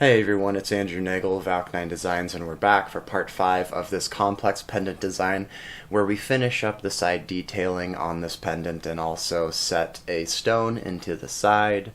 Hey everyone, it's Andrew Nagel of Valk9 Designs, and we're back for part 5 of this complex pendant design, where we finish up the side detailing on this pendant and also set a stone into the side.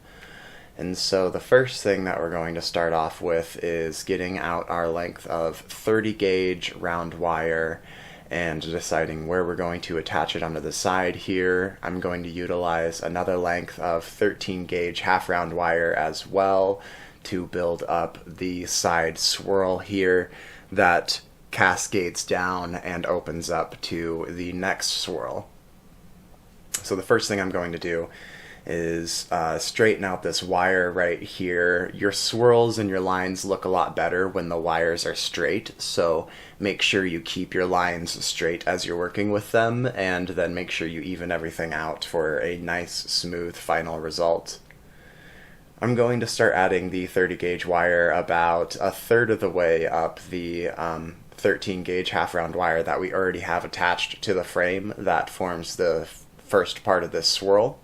And so the first thing that we're going to start off with is getting out our length of 30 gauge round wire and deciding where we're going to attach it onto the side here. I'm going to utilize another length of 13 gauge half round wire as well to build up the side swirl here that cascades down and opens up to the next swirl. So the first thing I'm going to do is straighten out this wire right here. Your swirls and your lines look a lot better when the wires are straight, so make sure you keep your lines straight as you're working with them, and then make sure you even everything out for a nice smooth final result. I'm going to start adding the 30 gauge wire about a third of the way up the 13 gauge half round wire that we already have attached to the frame that forms the first part of this swirl.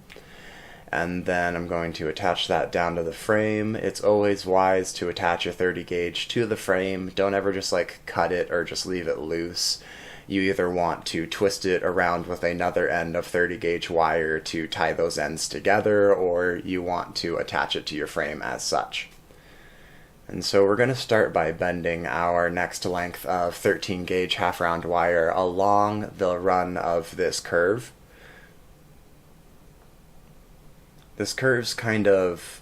And then I'm going to attach that down to the frame. It's always wise to attach your 30 gauge to the frame. Don't ever just like cut it or just leave it loose. You either want to twist it around with another end of 30 gauge wire to tie those ends together, or you want to attach it to your frame as such. And so we're going to start by bending our next length of 13 gauge half round wire along the run of this curve. This curve's kind of,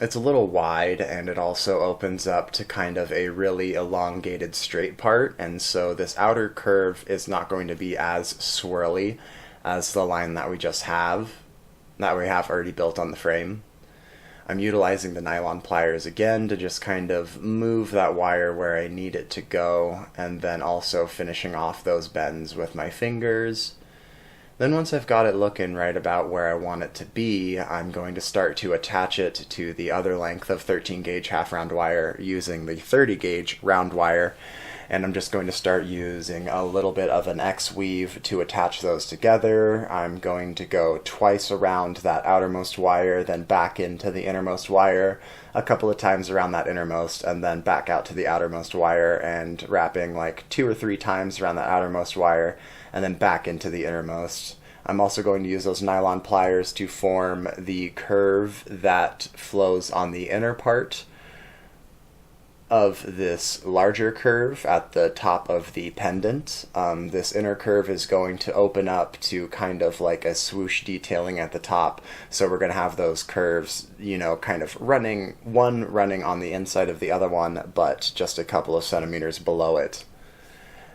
it's a little wide, and it also opens up to kind of a really elongated straight part, and so this outer curve is not going to be as swirly as the line that we have already built on the frame. I'm utilizing the nylon pliers again to just kind of move that wire where I need it to go, and then also finishing off those bends with my fingers. Then once I've got it looking right about where I want it to be, I'm going to start to attach it to the other length of 13 gauge half round wire using the 30 gauge round wire. And I'm just going to start using a little bit of an X weave to attach those together. I'm going to go twice around that outermost wire, then back into the innermost wire, a couple of times around that innermost, and then back out to the outermost wire, and wrapping like 2 or 3 times around that outermost wire, and then back into the innermost. I'm also going to use those nylon pliers to form the curve that flows on the inner part of this larger curve at the top of the pendant. This inner curve is going to open up to kind of like a swoosh detailing at the top, so we're going to have those curves, you know, kind of running on the inside of the other one, but just a couple of centimeters below it.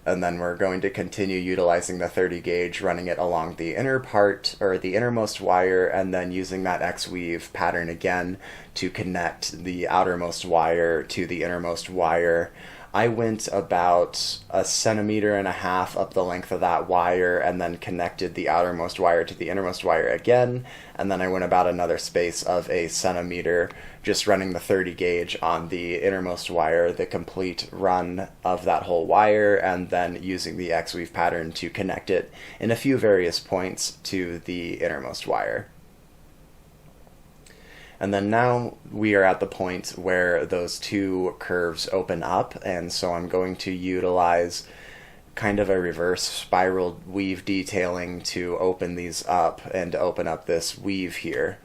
And then we're going to continue utilizing the 30 gauge, running it along the inner part, or the innermost wire, and then using that X-weave pattern again to connect the outermost wire to the innermost wire. I went about 1.5 centimeters up the length of that wire, and then connected the outermost wire to the innermost wire again, and then I went about another space of 1 centimeter, just running the 30 gauge on the innermost wire, the complete run of that whole wire, and then using the X-weave pattern to connect it in a few various points to the innermost wire. And then now we are at the point where those two curves open up, and so I'm going to utilize kind of a reverse spiral weave detailing to open these up and open up this weave here.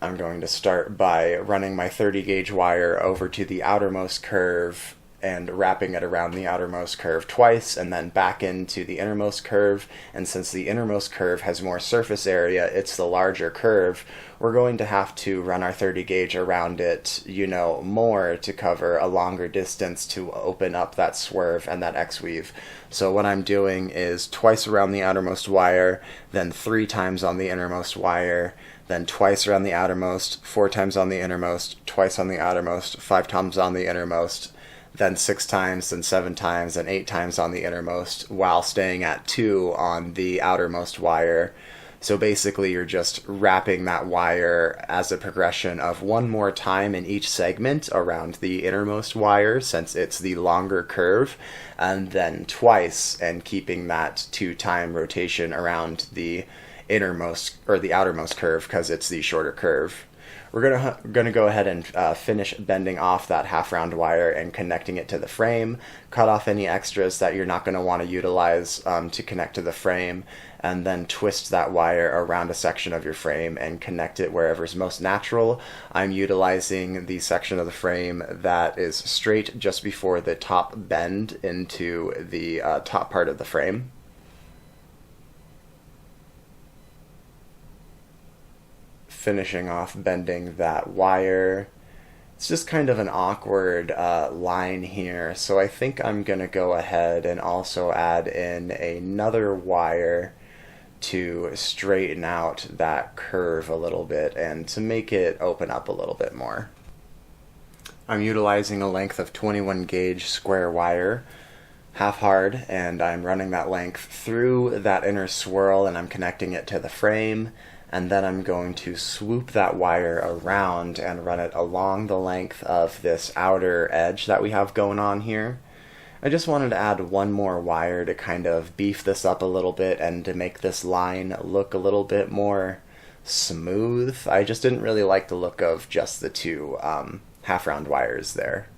I'm going to start by running my 30 gauge wire over to the outermost curve and wrapping it around the outermost curve twice, and then back into the innermost curve. And since the innermost curve has more surface area, it's the larger curve, we're going to have to run our 30 gauge around it, you know, more to cover a longer distance to open up that swerve and that X-weave. So what I'm doing is twice around the outermost wire, then 3 times on the innermost wire, then twice around the outermost, 4 times on the innermost, twice on the outermost, 5 times on the innermost, then 6 times, then 7 times, and 8 times on the innermost, while staying at 2 on the outermost wire. So basically you're just wrapping that wire as a progression of 1 more time in each segment around the innermost wire, since it's the longer curve, and then twice, and keeping that 2-time rotation around the innermost or the outermost curve because it's the shorter curve. We're gonna go ahead and finish bending off that half round wire and connecting it to the frame. Cut off any extras that you're not going to want to utilize to connect to the frame, and then twist that wire around a section of your frame and connect it wherever is most natural. I'm utilizing the section of the frame that is straight just before the top bend into the top part of the frame. Finishing off bending that wire. It's just kind of an awkward line here, so I think I'm going to go ahead and also add in another wire to straighten out that curve a little bit and to make it open up a little bit more. I'm utilizing a length of 21 gauge square wire, half hard, and I'm running that length through that inner swirl and I'm connecting it to the frame. And then I'm going to swoop that wire around and run it along the length of this outer edge that we have going on here. I just wanted to add one more wire to kind of beef this up a little bit and to make this line look a little bit more smooth. I just didn't really like the look of just the two half round wires there.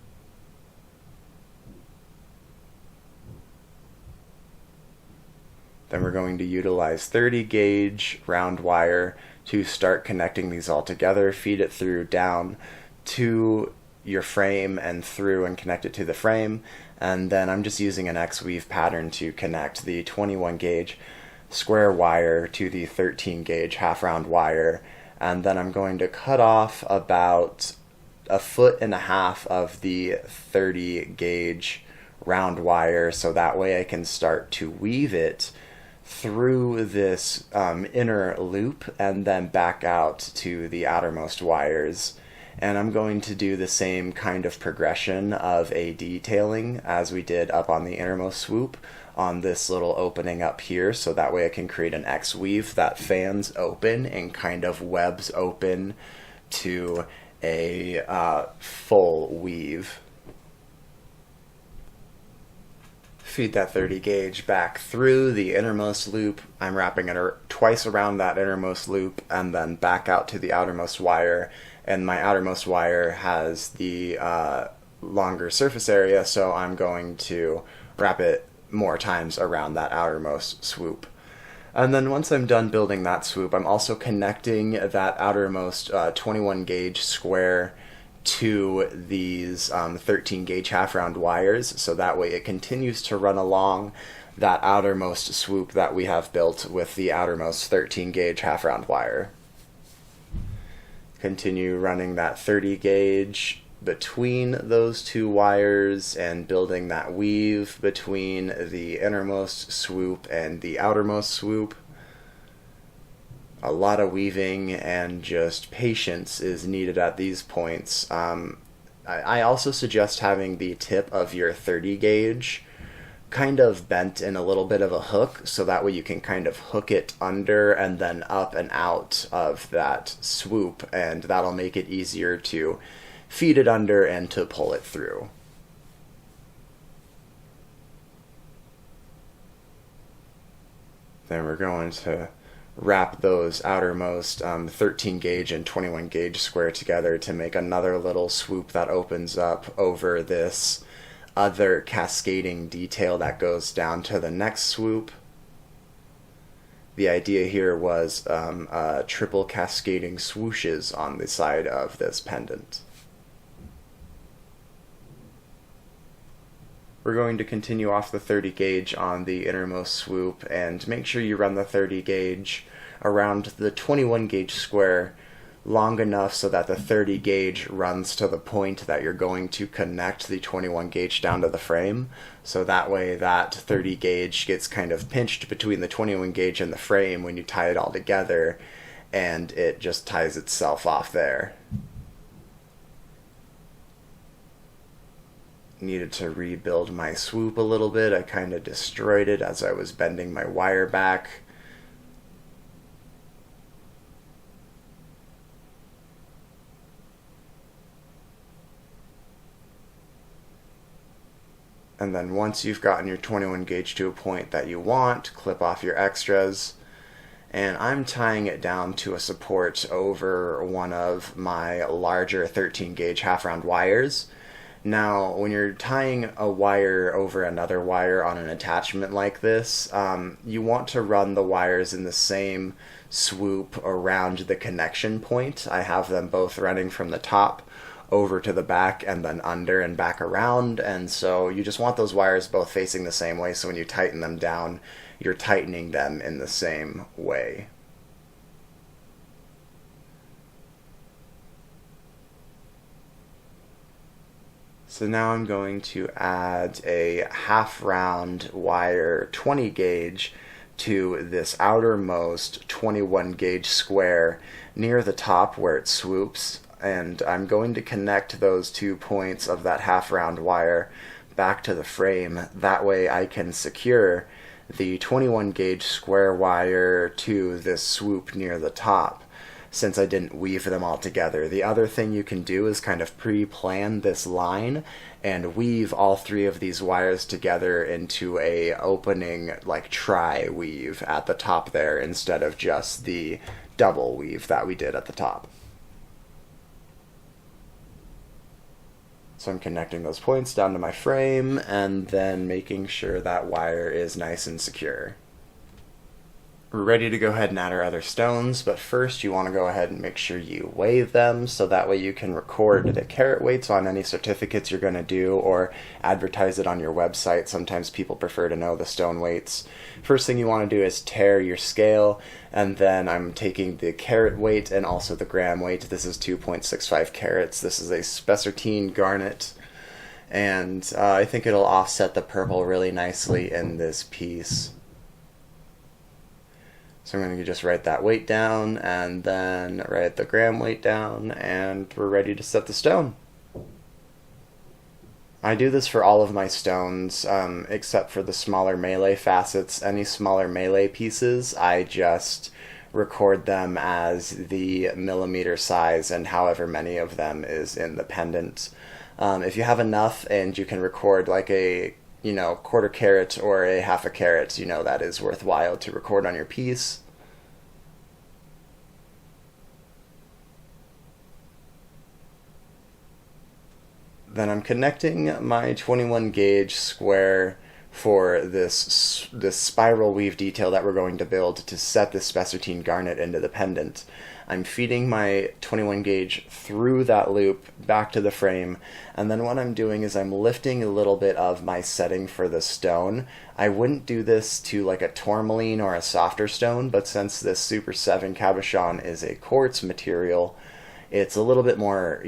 Then we're going to utilize 30 gauge round wire to start connecting these all together, feed it through down to your frame and through and connect it to the frame. And then I'm just using an X-weave pattern to connect the 21 gauge square wire to the 13 gauge half round wire. And then I'm going to cut off about 1.5 feet of the 30 gauge round wire so that way I can start to weave it through this inner loop and then back out to the outermost wires. And I'm going to do the same kind of progression of a detailing as we did up on the innermost swoop on this little opening up here, so that way I can create an X weave that fans open and kind of webs open to a full weave. Feed that 30 gauge back through the innermost loop. I'm wrapping it twice around that innermost loop and then back out to the outermost wire. And my outermost wire has the longer surface area, so I'm going to wrap it more times around that outermost swoop. And then once I'm done building that swoop, I'm also connecting that outermost 21 gauge square to these 13 gauge half round wires, so that way it continues to run along that outermost swoop that we have built with the outermost 13 gauge half round wire. Continue running that 30 gauge between those two wires and building that weave between the innermost swoop and the outermost swoop. A lot of weaving and just patience is needed at these points. I also suggest having the tip of your 30 gauge kind of bent in a little bit of a hook, so that way you can kind of hook it under and then up and out of that swoop, and that'll make it easier to feed it under and to pull it through. Then we're going to wrap those outermost 13 gauge and 21 gauge square together to make another little swoop that opens up over this other cascading detail that goes down to the next swoop. The idea here was triple cascading swooshes on the side of this pendant. We're going to continue off the 30 gauge on the innermost swoop, and make sure you run the 30 gauge around the 21 gauge square long enough so that the 30 gauge runs to the point that you're going to connect the 21 gauge down to the frame. So that way that 30 gauge gets kind of pinched between the 21 gauge and the frame when you tie it all together, and it just ties itself off there. Needed to rebuild my swoop a little bit. I kind of destroyed it as I was bending my wire back. And then once you've gotten your 21 gauge to a point that you want, clip off your extras and I'm tying it down to a support over one of my larger 13 gauge half round wires. Now, when you're tying a wire over another wire on an attachment like this, you want to run the wires in the same swoop around the connection point. I have them both running from the top over to the back and then under and back around, and so you just want those wires both facing the same way, so when you tighten them down, you're tightening them in the same way. So now I'm going to add a half round wire 20 gauge to this outermost 21 gauge square near the top where it swoops, and I'm going to connect those 2 points of that half round wire back to the frame. That way I can secure the 21 gauge square wire to this swoop near the top, since I didn't weave them all together. The other thing you can do is kind of pre-plan this line and weave all 3 of these wires together into a opening, like tri-weave at the top there, instead of just the double weave that we did at the top. So I'm connecting those points down to my frame and then making sure that wire is nice and secure. We're ready to go ahead and add our other stones, but first you want to go ahead and make sure you weigh them, so that way you can record the carat weights on any certificates you're going to do or advertise it on your website. Sometimes people prefer to know the stone weights. First thing you want to do is tare your scale, and then I'm taking the carat weight and also the gram weight. This is 2.65 carats. This is a spessartine garnet, and I think it'll offset the purple really nicely in this piece. So I'm going to just write that weight down and then write the gram weight down, and we're ready to set the stone. I do this for all of my stones except for the smaller melee facets. Any smaller melee pieces, I just record them as the millimeter size and however many of them is in the pendant. If you have enough and you can record like a quarter carat or a half a carat, that is worthwhile to record on your piece. Then I'm connecting my 21 gauge square for this spiral weave detail that we're going to build to set this spessartine garnet into the pendant. I'm feeding my 21 gauge through that loop back to the frame, and then what I'm doing is I'm lifting a little bit of my setting for the stone. I wouldn't do this to like a tourmaline or a softer stone, but since this Super 7 cabochon is a quartz material, it's a little bit more,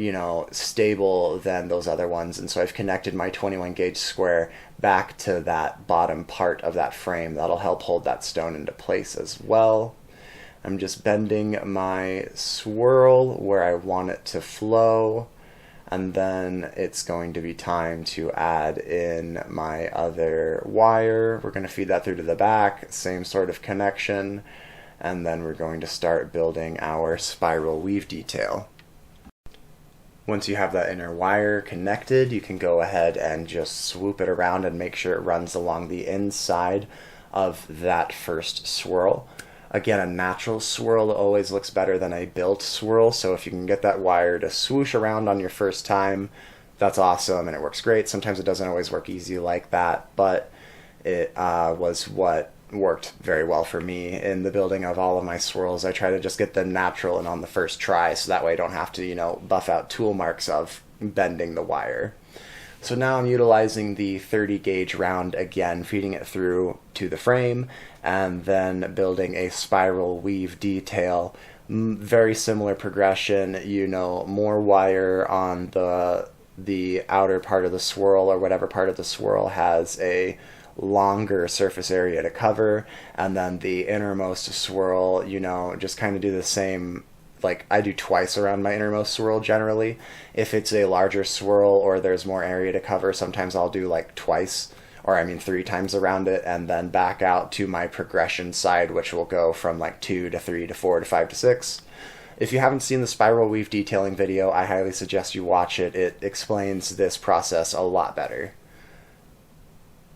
stable than those other ones, and so I've connected my 21 gauge square back to that bottom part of that frame. That'll help hold that stone into place as well. I'm just bending my swirl where I want it to flow, and then it's going to be time to add in my other wire. We're going to feed that through to the back, same sort of connection, and then we're going to start building our spiral weave detail. Once you have that inner wire connected, you can go ahead and just swoop it around and make sure it runs along the inside of that first swirl. Again, a natural swirl always looks better than a built swirl, so if you can get that wire to swoosh around on your first time, that's awesome and it works great. Sometimes it doesn't always work easy like that, but it was what worked very well for me in the building of all of my swirls. I try to just get them natural and on the first try, so that way I don't have to, buff out tool marks of bending the wire. So now I'm utilizing the 30 gauge round again, feeding it through to the frame, and then building a spiral weave detail. Very similar progression, more wire on the outer part of the swirl, or whatever part of the swirl has a longer surface area to cover, and then the innermost swirl, just kind of do the same. Like, I do twice around my innermost swirl generally. If it's a larger swirl or there's more area to cover, sometimes I'll do like twice, or 3 times around it, and then back out to my progression side, which will go from like 2 to 3 to 4 to 5 to 6. If you haven't seen the spiral weave detailing video, I highly suggest you watch it. It explains this process a lot better.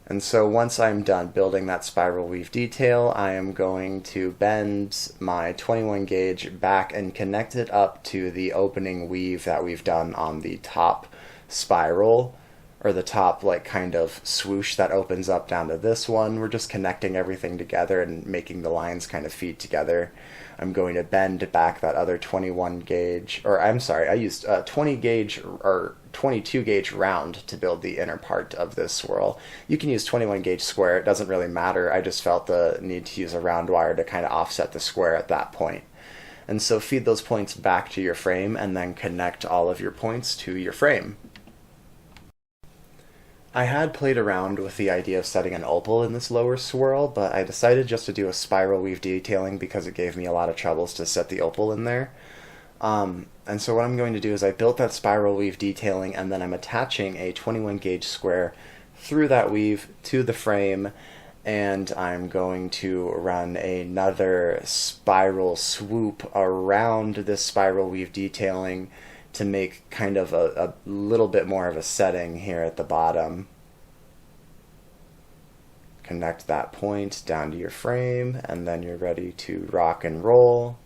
And so once I'm done building that spiral weave detail, I am going to bend my 21 gauge back and connect it up to the opening weave that we've done on the top spiral, or the top like kind of swoosh that opens up down to this one. We're just connecting everything together and making the lines kind of feed together. I'm going to bend back that other 21 gauge, or I'm sorry, I used 20 gauge or 22 gauge round to build the inner part of this swirl. You can use 21 gauge square, it doesn't really matter. I just felt the need to use a round wire to kind of offset the square at that point. And so feed those points back to your frame and then connect all of your points to your frame. I had played around with the idea of setting an opal in this lower swirl, but I decided just to do a spiral weave detailing because it gave me a lot of troubles to set the opal in there. And so what I'm going to do is I built that spiral weave detailing, and then I'm attaching a 21 gauge square through that weave to the frame, and I'm going to run another spiral swoop around this spiral weave detailing to make kind of a little bit more of a setting here at the bottom. Connect that point down to your frame, and then you're ready to rock and roll.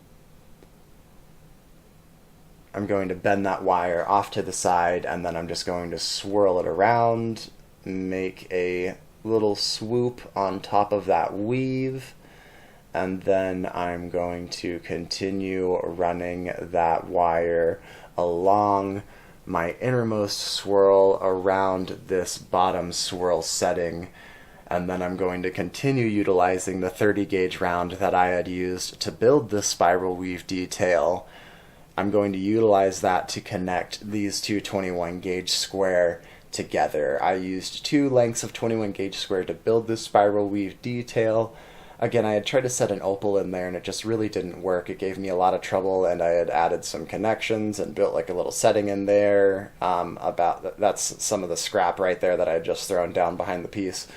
I'm going to bend that wire off to the side, and then I'm just going to swirl it around, make a little swoop on top of that weave, and then I'm going to continue running that wire along my innermost swirl around this bottom swirl setting, and then I'm going to continue utilizing the 30 gauge round that I had used to build this spiral weave detail. I'm going to utilize that to connect these two 21 gauge square together. I used two lengths of 21 gauge square to build this spiral weave detail. Again, I had tried to set an opal in there and it just really didn't work. It gave me a lot of trouble, and I had added some connections and built like a little setting in there. That's some of the scrap right there that I had just thrown down behind the piece.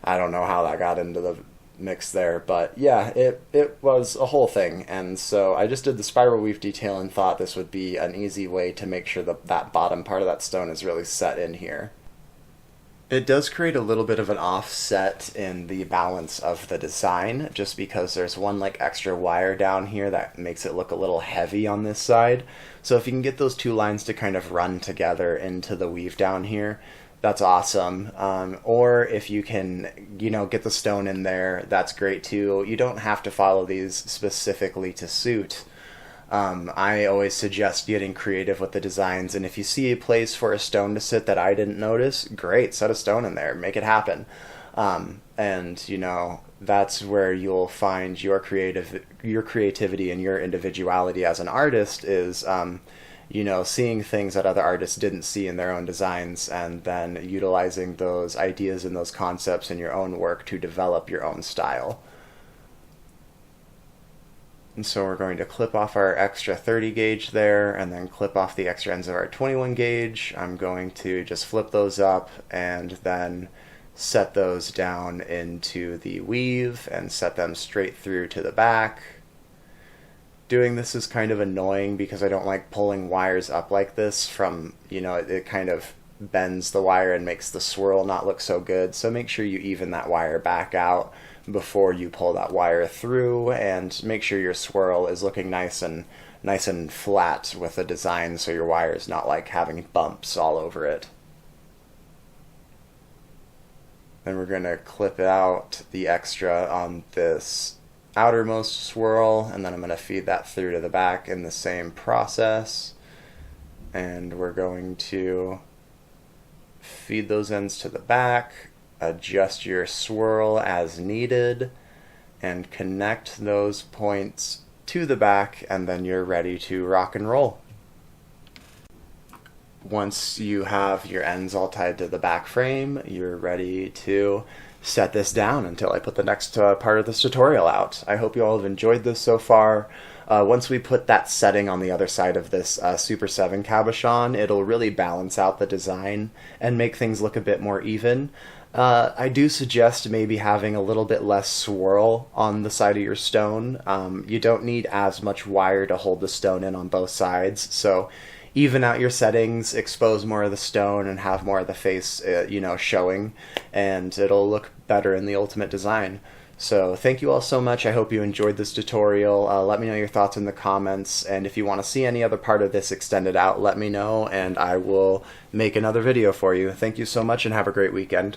I don't know how that got into the mix there, but yeah, it was a whole thing. And so I just did the spiral weave detail and thought this would be an easy way to make sure that bottom part of that stone is really set in here. It does create a little bit of an offset in the balance of the design, just because there's one like extra wire down here that makes it look a little heavy on this side. So if you can get those two lines to kind of run together into the weave down here, that's awesome. Or if you can, get the stone in there, that's great too. You don't have to follow these specifically to suit. I always suggest getting creative with the designs, and if you see a place for a stone to sit that I didn't notice, great, set a stone in there, make it happen. And that's where you'll find your creativity and your individuality as an artist is, seeing things that other artists didn't see in their own designs, and then utilizing those ideas and those concepts in your own work to develop your own style. And so we're going to clip off our extra 30 gauge there, and then clip off the extra ends of our 21 gauge. I'm going to just flip those up and then set those down into the weave and set them straight through to the back. Doing this is kind of annoying because I don't like pulling wires up like this from, it kind of bends the wire and makes the swirl not look so good. So make sure you even that wire back out before you pull that wire through, and make sure your swirl is looking nice and flat with the design, so your wire is not like having bumps all over it. Then we're going to clip out the extra on this outermost swirl, and then I'm going to feed that through to the back in the same process, and we're going to feed those ends to the back, adjust your swirl as needed, and connect those points to the back, and then you're ready to rock and roll. Once you have your ends all tied to the back frame, you're ready to set this down until I put the next part of this tutorial out. I hope you all have enjoyed this so far. Once we put that setting on the other side of this Super 7 cabochon, it'll really balance out the design and make things look a bit more even. I do suggest maybe having a little bit less swirl on the side of your stone. You don't need as much wire to hold the stone in on both sides, so even out your settings, expose more of the stone, and have more of the face, showing, and it'll look better in the ultimate design. So thank you all so much. I hope you enjoyed this tutorial. Let me know your thoughts in the comments, and if you want to see any other part of this extended out, let me know, and I will make another video for you. Thank you so much, and have a great weekend.